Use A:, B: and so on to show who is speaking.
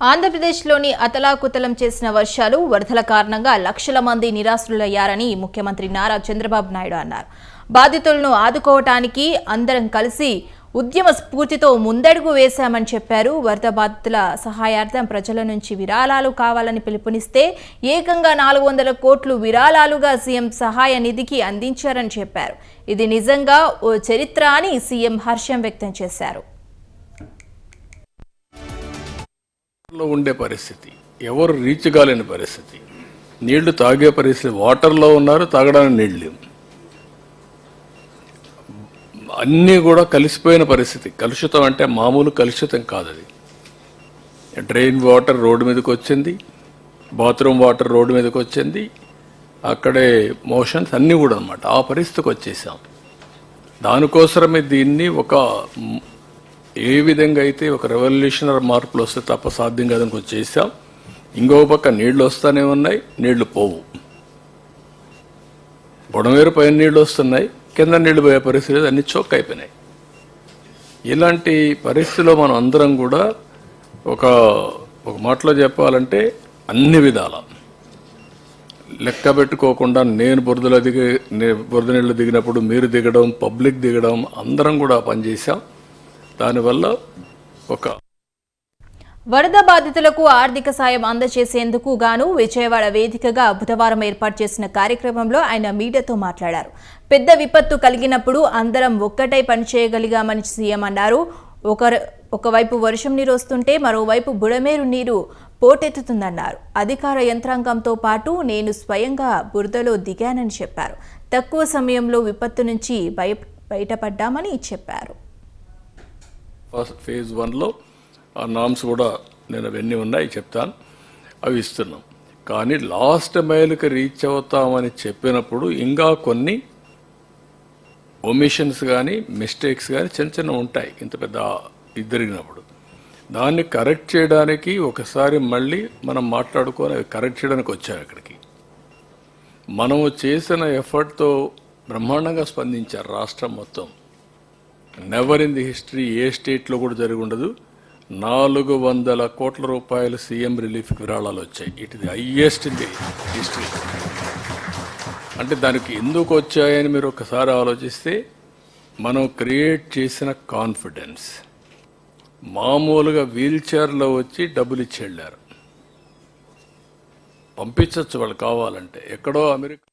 A: ఆంధ్రప్రదేశ్లోని అతలాకుతలం చేసిన వర్షాలు, వరదల కారణంగా లక్షల మంది నిరాశ్రులయ్యారని ముఖ్యమంత్రి నారా చంద్రబాబు నాయుడు అన్నారు. బాధితులను ఆదుకోవటానికి అందరం కలిసి ఉద్యమ స్ఫూర్తితో ముందడుగు వేశామని చెప్పారు. వరద బాధితుల సహాయార్థం ప్రజల నుంచి విరాళాలు కావాలని పిలుపునిస్తే ఏకంగా 400 కోట్లు విరాళాలుగా సీఎం సహాయ నిధికి అందించారని చెప్పారు. ఇది నిజంగా ఓ చరిత్ర అని సీఎం హర్షం వ్యక్తం చేశారు.
B: ఉండే పరిస్థితి, ఎవరు రీచ్ కాలేని పరిస్థితి, నీళ్లు తాగే పరిస్థితి, వాటర్లో ఉన్నారు, తాగడానికి నీళ్లు అన్నీ కూడా కలిసిపోయిన పరిస్థితి. కలుషితం అంటే మామూలు కలుషితం కాదు, అది డ్రైన్ వాటర్ రోడ్డు మీదకి వచ్చింది, బాత్రూమ్ వాటర్ రోడ్డు మీదకి వచ్చింది, అక్కడే మోషన్స్ అన్నీ కూడా అన్నమాట. ఆ పరిస్థితికి వచ్చేసాం. దానికోసమే దీన్ని ఏ విధంగా అయితే ఒక రెవల్యూషనరీ మార్పులు వస్తే తప్ప సాధ్యం కాదని వచ్చేసాం. ఇంకో పక్క నీళ్లు వస్తూనే ఉన్నాయి, నీళ్లు పోవు. బుడమేరు పైన నీళ్లు వస్తున్నాయి, కింద నీళ్లు పోయే పరిస్థితి, అన్ని చోక్ అయిపోయినాయి. ఇలాంటి పరిస్థితిలో మనం అందరం కూడా ఒక మాటలో చెప్పాలంటే అన్ని విధాల లెక్క పెట్టుకోకుండా నేను బురద నీళ్లు దిగినప్పుడు మీరు దిగడం, పబ్లిక్ దిగడం, అందరం కూడా పనిచేసాం. దానివల్ల
A: వరద బాధితులకు ఆర్థిక సాయం అందజేసేందుకు గాను విజయవాడ వేదికగా బుధవారం ఏర్పాటు చేసిన కార్యక్రమంలో ఆయన మీడియాతో మాట్లాడారు. పెద్ద విపత్తు కలిగినప్పుడు అందరం ఒక్కటై పనిచేయగలిగామని సీఎం అన్నారు. ఒకవైపు వర్షం నీరు వస్తుంటే మరోవైపు బుడమేరు నీరు పోటెత్తుతుందన్నారు. అధికార యంత్రాంగంతో పాటు నేను స్వయంగా బురదలో దిగానని చెప్పారు. తక్కువ సమయంలో విపత్తు నుంచి బయటపడ్డామని చెప్పారు.
B: ఫేజ్ 1లో ఆ నామ్స్ కూడా నేను అవన్నీ ఉన్నాయి చెప్తాను, అవి ఇస్తున్నాం. కానీ లాస్ట్ మైల్కి రీచ్ అవుతామని చెప్పినప్పుడు ఇంకా కొన్ని ఒమిషన్స్ కానీ మిస్టేక్స్ కానీ చిన్న ఉంటాయి. ఇంత పెద్ద జరిగినప్పుడు దాన్ని కరెక్ట్ చేయడానికి ఒకసారి మళ్ళీ మనం మాట్లాడుకొని అవి కరెక్ట్ చేయడానికి వచ్చాం. ఇక్కడికి మనము చేసిన ఎఫర్ట్తో బ్రహ్మాండంగా స్పందించారు రాష్ట్రం మొత్తం. నెవర్ ఇన్ ది హిస్టరీ ఏ స్టేట్లో కూడా జరిగి ఉండదు. 400 కోట్ల రూపాయలు సీఎం రిలీఫ్ విరాళాలు వచ్చాయి. ఇట్ ఇది హైయెస్ట్ ఇన్ ది హిస్టరీ. అంటే దానికి ఎందుకు వచ్చాయని మీరు ఒకసారి ఆలోచిస్తే, మనం క్రియేట్ చేసిన కాన్ఫిడెన్స్. మామూలుగా వీల్ చైర్లో వచ్చి డబ్బులు ఇచ్చి వెళ్ళారు. పంపించవచ్చు వాళ్ళు కావాలంటే, ఎక్కడో అమెరికా